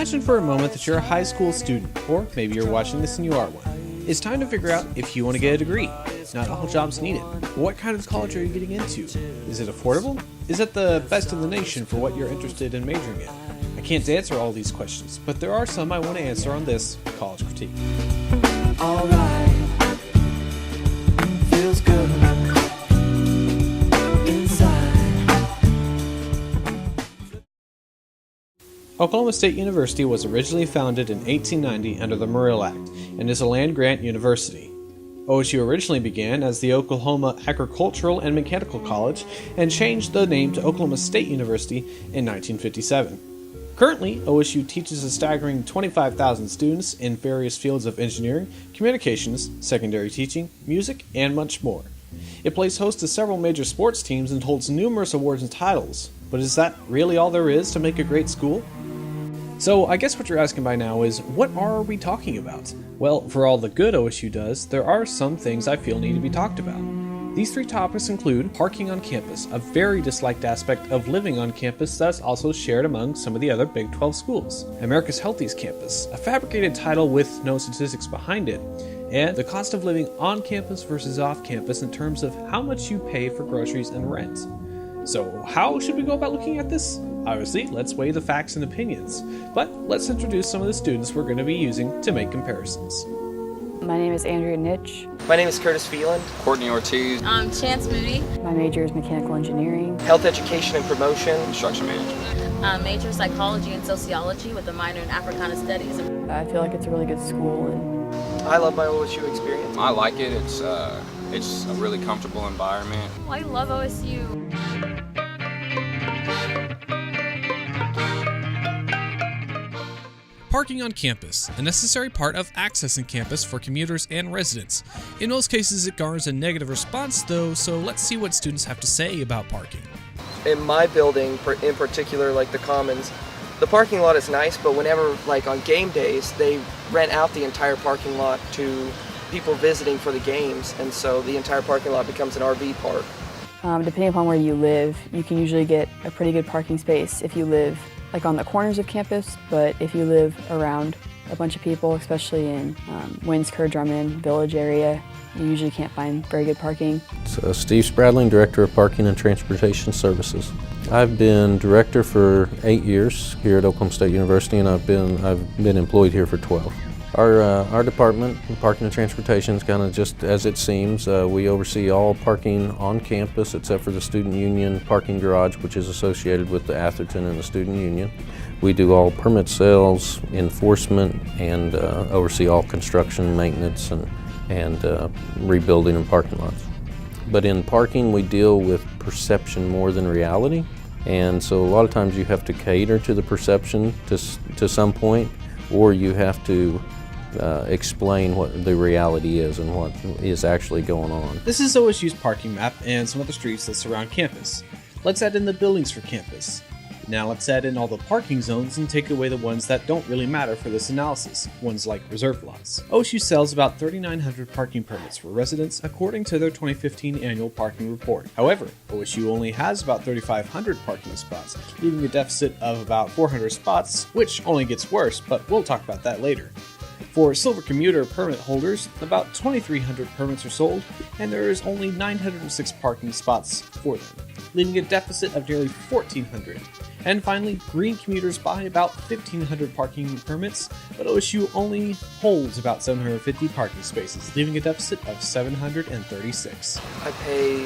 Imagine for a moment that you're a high school student, or maybe you're watching this and you are one. It's time to figure out if you want to get a degree. Not all jobs need it. What kind of college are you getting into? Is it affordable? Is it the best in the nation for what you're interested in majoring in? I can't answer all these questions, but there are some I want to answer on this College Critique. Alright, feels good inside. Oklahoma State University was originally founded in 1890 under the Morrill Act and is a land-grant university. OSU originally began as the Oklahoma Agricultural and Mechanical College and changed the name to Oklahoma State University in 1957. Currently, OSU teaches a staggering 25,000 students in various fields of engineering, communications, secondary teaching, music, and much more. It plays host to several major sports teams and holds numerous awards and titles. But is that really all there is to make a great school? So I guess what you're asking by now is, what are we talking about? Well, for all the good OSU does, there are some things I feel need to be talked about. These three topics include parking on campus, a very disliked aspect of living on campus that's also shared among some of the other Big 12 schools. America's Healthiest Campus, a fabricated title with no statistics behind it. And the cost of living on campus versus off campus in terms of how much you pay for groceries and rent. So how should we go about looking at this? Obviously, let's weigh the facts and opinions, but let's introduce some of the students we're going to be using to make comparisons. My name is Andrea Nitch. My name is Curtis Phelan. Courtney Ortiz. Chance Moody. My major is mechanical engineering. Health education and promotion. Construction management. Major psychology and sociology with a minor in Africana studies. I feel like it's a really good school, and I love my OSU experience. I like it. It's a really comfortable environment. I love OSU. Parking on campus, a necessary part of accessing campus for commuters and residents. In most cases, it garners a negative response though, so let's see what students have to say about parking. In my building, in particular, like the Commons, the parking lot is nice, but whenever, like on game days, they rent out the entire parking lot to people visiting for the games, and so the entire parking lot becomes an RV park. Depending upon where you live, you can usually get a pretty good parking space if you live like on the corners of campus, but if you live around a bunch of people, especially in Waynes Kerr, Drummond Village area, you usually can't find very good parking. So Steve Spradling, Director of Parking and Transportation Services. I've been director for 8 years here at Oklahoma State University, and I've been employed here for 12. Our department, Parking and Transportation, is kind of just as it seems. We oversee all parking on campus except for the Student Union parking garage, which is associated with the Atherton and the Student Union. We do all permit sales, enforcement, and oversee all construction, maintenance, and rebuilding of parking lots. But in parking, we deal with perception more than reality, and so a lot of times you have to cater to the perception to some point, or you have to explain what the reality is and what is actually going on. This is OSU's parking map and some of the streets that surround campus. Let's add in the buildings for campus. Now let's add in all the parking zones and take away the ones that don't really matter for this analysis, ones like reserve lots. OSU sells about 3,900 parking permits for residents according to their 2015 annual parking report. However, OSU only has about 3,500 parking spots, leaving a deficit of about 400 spots, which only gets worse, but we'll talk about that later. For Silver Commuter permit holders, about 2,300 permits are sold, and there is only 906 parking spots for them, leaving a deficit of nearly 1,400. And finally, Green commuters buy about 1,500 parking permits, but OSU only holds about 750 parking spaces, leaving a deficit of 736. I pay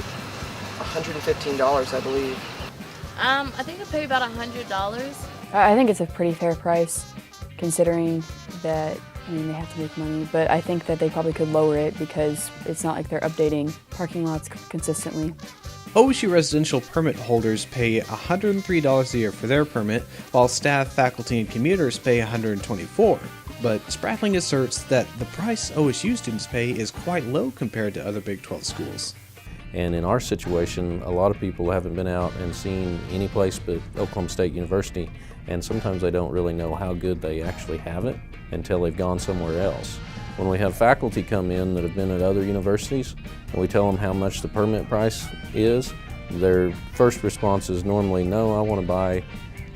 $115, I believe. I think I pay about $100. I think it's a pretty fair price, considering that, they have to make money, but I think that they probably could lower it because it's not like they're updating parking lots consistently. OSU residential permit holders pay $103 a year for their permit, while staff, faculty, and commuters pay $124. But Spradling asserts that the price OSU students pay is quite low compared to other Big 12 schools. And in our situation, a lot of people haven't been out and seen any place but Oklahoma State University, and sometimes they don't really know how good they actually have it until they've gone somewhere else. When we have faculty come in that have been at other universities and we tell them how much the permit price is, their first response is normally, no, I want to buy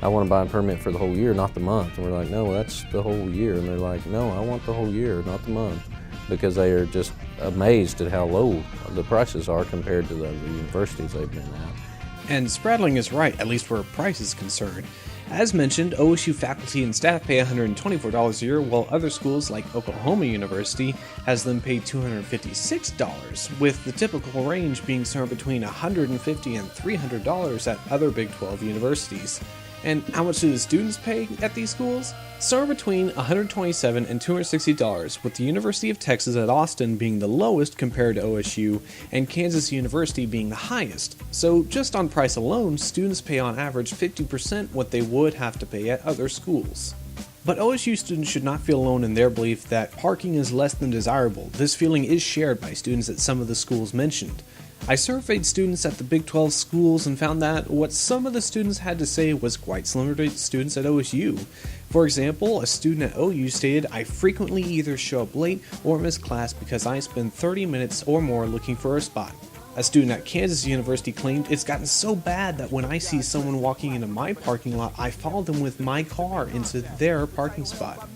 I want to buy a permit for the whole year, not the month. And we're like, no, that's the whole year. And they're like, no, I want the whole year, not the month. Because they are just amazed at how low the prices are compared to the universities they've been at. And Spradling is right, at least where price is concerned. As mentioned, OSU faculty and staff pay $124 a year, while other schools like Oklahoma University has them pay $256, with the typical range being somewhere between $150 and $300 at other Big 12 universities. And how much do the students pay at these schools? Somewhere between $127 and $260, with the University of Texas at Austin being the lowest compared to OSU, and Kansas University being the highest. So just on price alone, students pay on average 50% what they would have to pay at other schools. But OSU students should not feel alone in their belief that parking is less than desirable. This feeling is shared by students at some of the schools mentioned. I surveyed students at the Big 12 schools and found that what some of the students had to say was quite similar to students at OSU. For example, a student at OU stated, "I frequently either show up late or miss class because I spend 30 minutes or more looking for a spot." A student at Kansas University claimed, "It's gotten so bad that when I see someone walking into my parking lot, I follow them with my car into their parking spot."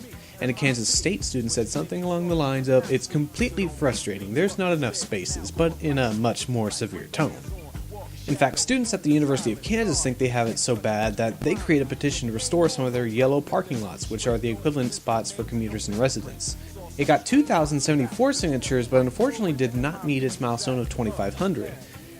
And a Kansas State student said something along the lines of, "It's completely frustrating, there's not enough spaces," but in a much more severe tone. In fact, students at the University of Kansas think they have it so bad that they create a petition to restore some of their yellow parking lots, which are the equivalent spots for commuters and residents. It got 2,074 signatures, but unfortunately did not meet its milestone of 2,500.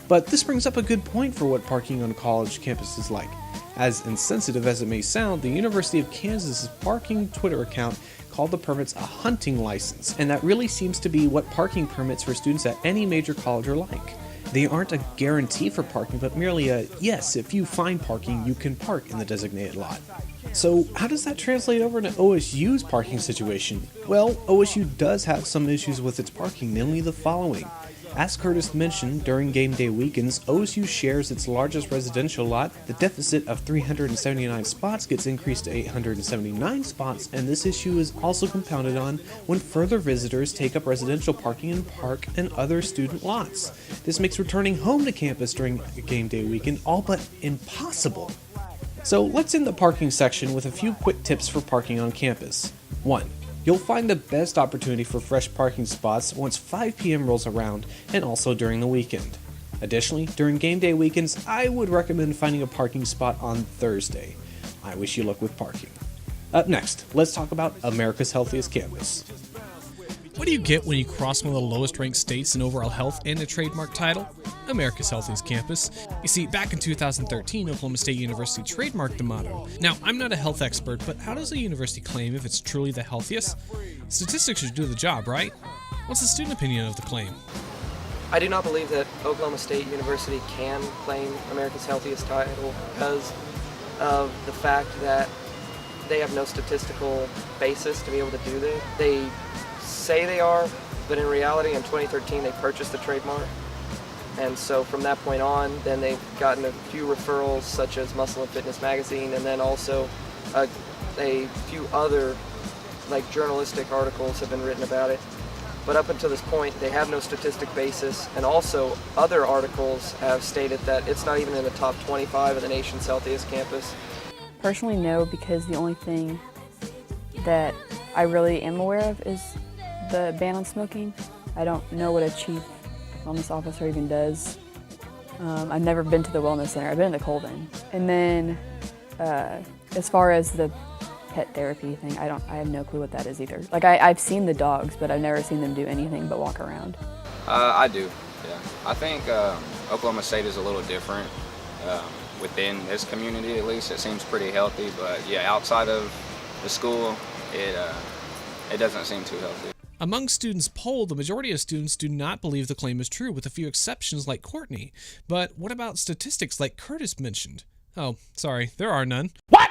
But this brings up a good point for what parking on a college campus is like. As insensitive as it may sound, the University of Kansas's parking Twitter account called the permits a hunting license, and that really seems to be what parking permits for students at any major college are like. They aren't a guarantee for parking, but merely a, yes, if you find parking, you can park in the designated lot. So how does that translate over to OSU's parking situation? Well, OSU does have some issues with its parking, namely the following. As Curtis mentioned, during game day weekends, OSU shares its largest residential lot. The deficit of 379 spots gets increased to 879 spots, and this issue is also compounded on when further visitors take up residential parking in park and other student lots. This makes returning home to campus during a game day weekend all but impossible. So let's end the parking section with a few quick tips for parking on campus. 1. You'll find the best opportunity for fresh parking spots once 5 p.m. rolls around, and also during the weekend. Additionally, during game day weekends, I would recommend finding a parking spot on Thursday. I wish you luck with parking. Up next, let's talk about America's Healthiest Campus. What do you get when you cross one of the lowest ranked states in overall health and a trademark title? America's Healthiest Campus. You see, back in 2013, Oklahoma State University trademarked the motto. Now, I'm not a health expert, but how does a university claim if it's truly the healthiest? Statistics should do the job, right? What's the student opinion of the claim? I do not believe that Oklahoma State University can claim America's Healthiest title because of the fact that they have no statistical basis to be able to do that. They say they are, but in reality in 2013 they purchased the trademark. And so from that point on, then they've gotten a few referrals such as Muscle and Fitness Magazine, and then also a few other like journalistic articles have been written about it. But up until this point, they have no statistic basis, and also other articles have stated that it's not even in the top 25 of the nation's healthiest campus. Personally, no, because the only thing that I really am aware of is the ban on smoking. I don't know what a chief wellness officer even does. I've never been to the wellness center. I've been to Colvin. And then as far as the pet therapy thing, I have no clue what that is either. Like I've seen the dogs, but I've never seen them do anything but walk around. I do, yeah. I think Oklahoma State is a little different. Within this community, at least, it seems pretty healthy. But yeah, outside of the school, it doesn't seem too healthy. Among students polled, the majority of students do not believe the claim is true, with a few exceptions like Courtney. But what about statistics like Curtis mentioned? Oh, sorry, there are none. What?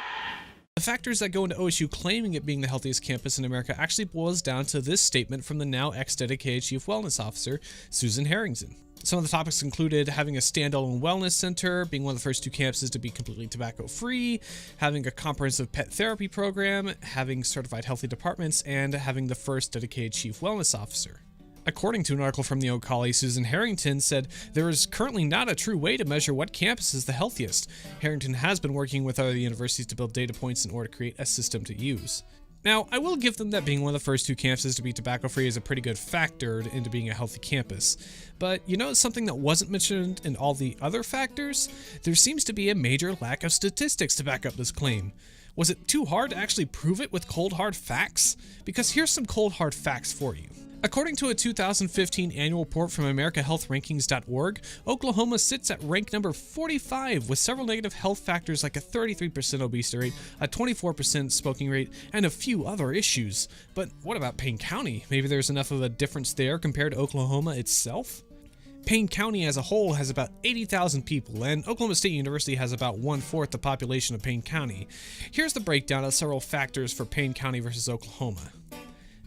The factors that go into OSU claiming it being the healthiest campus in America actually boils down to this statement from the now ex-dedicated Chief Wellness Officer, Susan Harrington. Some of the topics included having a standalone wellness center, being one of the first 2 campuses to be completely tobacco-free, having a comprehensive pet therapy program, having certified healthy departments, and having the first dedicated Chief Wellness Officer. According to an article from the Oakley, Susan Harrington said there is currently not a true way to measure what campus is the healthiest. Harrington has been working with other universities to build data points in order to create a system to use. Now, I will give them that being one of the first 2 campuses to be tobacco-free is a pretty good factor into being a healthy campus. But you know something that wasn't mentioned in all the other factors? There seems to be a major lack of statistics to back up this claim. Was it too hard to actually prove it with cold hard facts? Because here's some cold hard facts for you. According to a 2015 annual report from AmericaHealthRankings.org, Oklahoma sits at rank number 45 with several negative health factors like a 33% obesity rate, a 24% smoking rate, and a few other issues. But what about Payne County? Maybe there's enough of a difference there compared to Oklahoma itself? Payne County as a whole has about 80,000 people, and Oklahoma State University has about 1/4 the population of Payne County. Here's the breakdown of several factors for Payne County versus Oklahoma.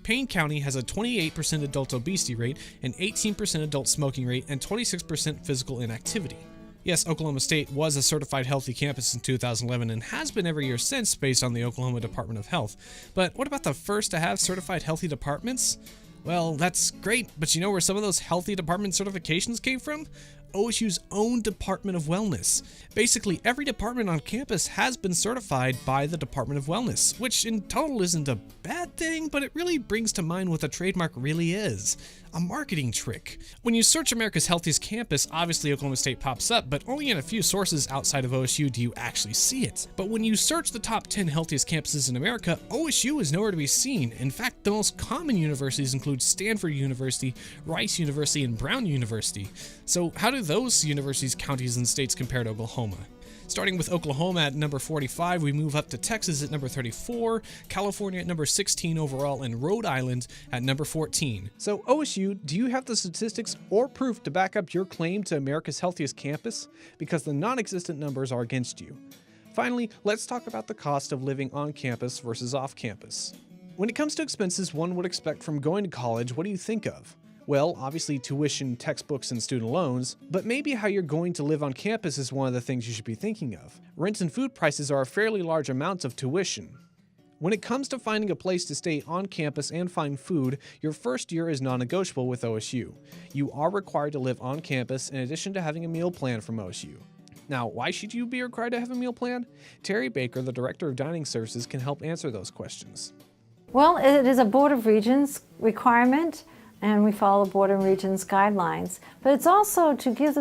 Payne County has a 28% adult obesity rate, an 18% adult smoking rate, and 26% physical inactivity. Yes, Oklahoma State was a certified healthy campus in 2011 and has been every year since based on the Oklahoma Department of Health. But what about the first to have certified healthy departments? Well, that's great, but you know where some of those healthy department certifications came from? OSU's own Department of Wellness. Basically, every department on campus has been certified by the Department of Wellness, which in total isn't a bad thing, but it really brings to mind what a trademark really is. A marketing trick. When you search America's Healthiest Campus, obviously Oklahoma State pops up, but only in a few sources outside of OSU do you actually see it. But when you search the top 10 healthiest campuses in America, OSU is nowhere to be seen. In fact, the most common universities include Stanford University, Rice University, and Brown University. So how do those universities, counties, and states compare to Oklahoma? Starting with Oklahoma at number 45, we move up to Texas at number 34, California at number 16 overall, and Rhode Island at number 14. So OSU, do you have the statistics or proof to back up your claim to America's Healthiest Campus? Because the non-existent numbers are against you. Finally, let's talk about the cost of living on campus versus off campus. When it comes to expenses one would expect from going to college, what do you think of? Well, obviously tuition, textbooks, and student loans, but maybe how you're going to live on campus is one of the things you should be thinking of. Rent and food prices are a fairly large amount of tuition. When it comes to finding a place to stay on campus and find food, your first year is non-negotiable with OSU. You are required to live on campus in addition to having a meal plan from OSU. Now, why should you be required to have a meal plan? Terry Baker, the Director of Dining Services, can help answer those questions. Well, it is a Board of Regents requirement, and we follow the Board of Regents guidelines. But it's also to give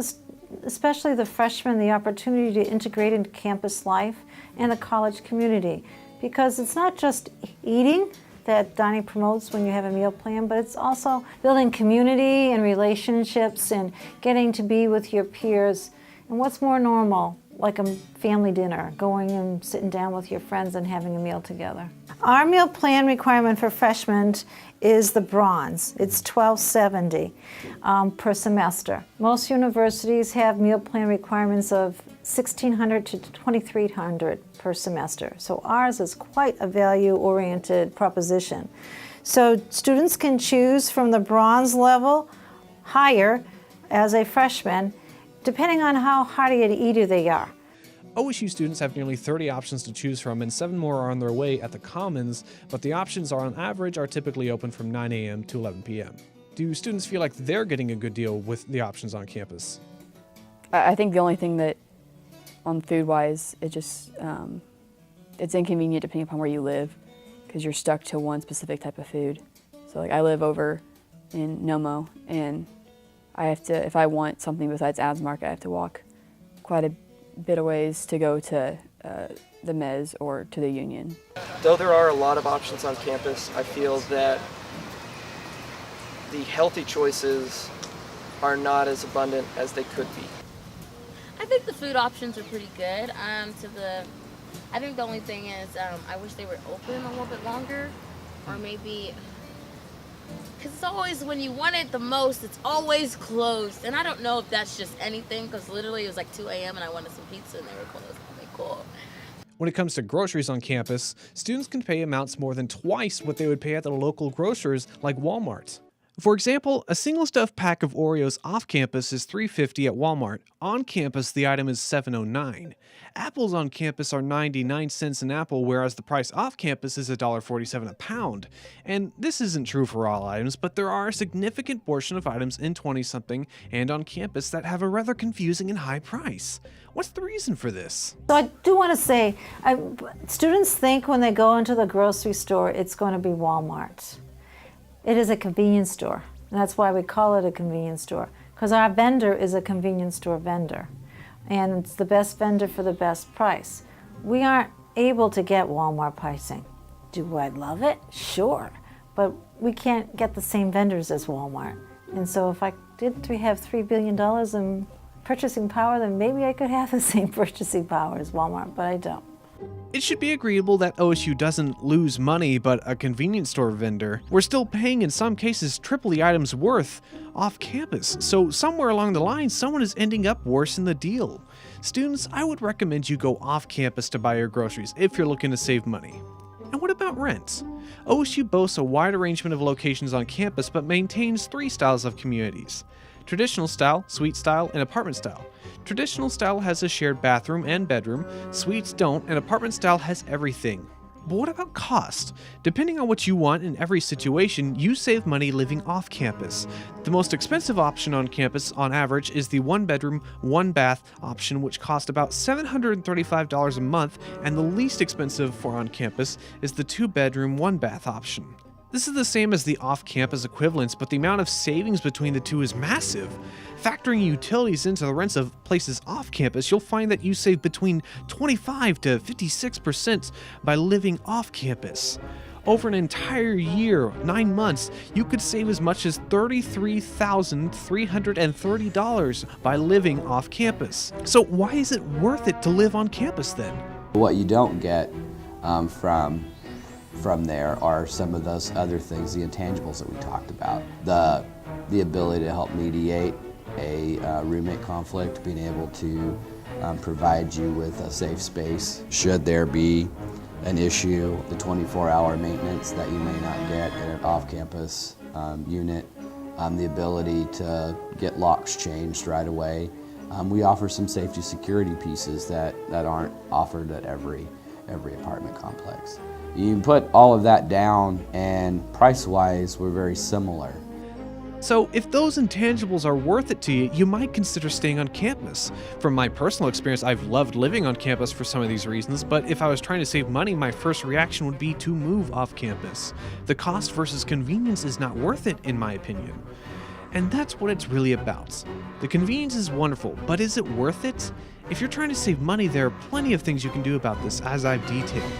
especially the freshmen, the opportunity to integrate into campus life and the college community. Because it's not just eating that dining promotes when you have a meal plan, but it's also building community and relationships and getting to be with your peers. And what's more normal, like a family dinner, going and sitting down with your friends and having a meal together. Our meal plan requirement for freshmen is the bronze. It's $12.70 per semester. Most universities have meal plan requirements of $1,600 to $2,300 per semester. So ours is quite a value-oriented proposition. So students can choose from the bronze level higher as a freshman, depending on how hearty an eater they are. OSU students have nearly 30 options to choose from, and 7 more are on their way at the Commons, but the options on average are typically open from 9 a.m. to 11 p.m. Do students feel like they're getting a good deal with the options on campus? I think the only thing that, on food-wise, it's inconvenient depending upon where you live, because you're stuck to one specific type of food. So like I live over in Nomo, and I have to, if I want something besides Adams Market, I have to walk quite a bit of ways to go to the Mez or to the Union. Though there are a lot of options on campus, I feel that the healthy choices are not as abundant as they could be. I think the food options are pretty good. I think the only thing is I wish they were open a little bit longer, or maybe, because it's always when you want it the most, it's always closed. And I don't know if that's just anything, because literally it was like 2 a.m. and I wanted some pizza and they were closed. Okay, cool. When it comes to groceries on campus, students can pay amounts more than twice what they would pay at the local grocers like Walmart. For example, a single stuffed pack of Oreos off campus is $3.50 at Walmart. On campus, the item is $7.09. Apples on campus are 99 cents an apple, whereas the price off campus is $1.47 a pound. And this isn't true for all items, but there are a significant portion of items in 20-something and on campus that have a rather confusing and high price. What's the reason for this? So I do want to say, students think when they go into the grocery store, it's going to be Walmart. It is a convenience store. And that's why we call it a convenience store, because our vendor is a convenience store vendor. And it's the best vendor for the best price. We aren't able to get Walmart pricing. Do I love it? Sure. But we can't get the same vendors as Walmart. And so if I did have $3 billion in purchasing power, then maybe I could have the same purchasing power as Walmart, but I don't. It should be agreeable that OSU doesn't lose money, but a convenience store vendor, we're still paying in some cases triple the item's worth off campus, so somewhere along the line someone is ending up worse in the deal. Students, I would recommend you go off campus to buy your groceries if you're looking to save money. And what about rent? OSU boasts a wide arrangement of locations on campus but maintains 3 styles of communities: traditional style, suite style, and apartment style. Traditional style has a shared bathroom and bedroom, suites don't, and apartment style has everything. But what about cost? Depending on what you want in every situation, you save money living off campus. The most expensive option on campus on average is the 1-bedroom, 1-bath option, which costs about $735 a month, and the least expensive for on campus is the 2-bedroom, 1-bath option. This is the same as the off-campus equivalents, but the amount of savings between the two is massive. Factoring utilities into the rents of places off campus, you'll find that you save between 25 to 56% by living off campus. Over an entire year, 9 months, you could save as much as $33,330 by living off campus. So why is it worth it to live on campus then? What you don't get from there are some of those other things, the intangibles that we talked about. The ability to help mediate a roommate conflict, being able to provide you with a safe space should there be an issue, the 24-hour maintenance that you may not get at an off-campus unit, the ability to get locks changed right away. We offer some safety security pieces that aren't offered at every apartment complex. You can put all of that down, and price-wise, we're very similar. So if those intangibles are worth it to you, you might consider staying on campus. From my personal experience, I've loved living on campus for some of these reasons, but if I was trying to save money, my first reaction would be to move off campus. The cost versus convenience is not worth it, in my opinion. And that's what it's really about. The convenience is wonderful, but is it worth it? If you're trying to save money, there are plenty of things you can do about this, as I've detailed.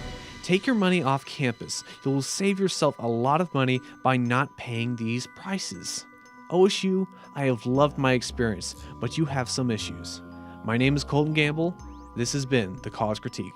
Take your money off campus. You will save yourself a lot of money by not paying these prices. OSU, I have loved my experience, but you have some issues. My name is Colton Gamble. This has been The College Critique.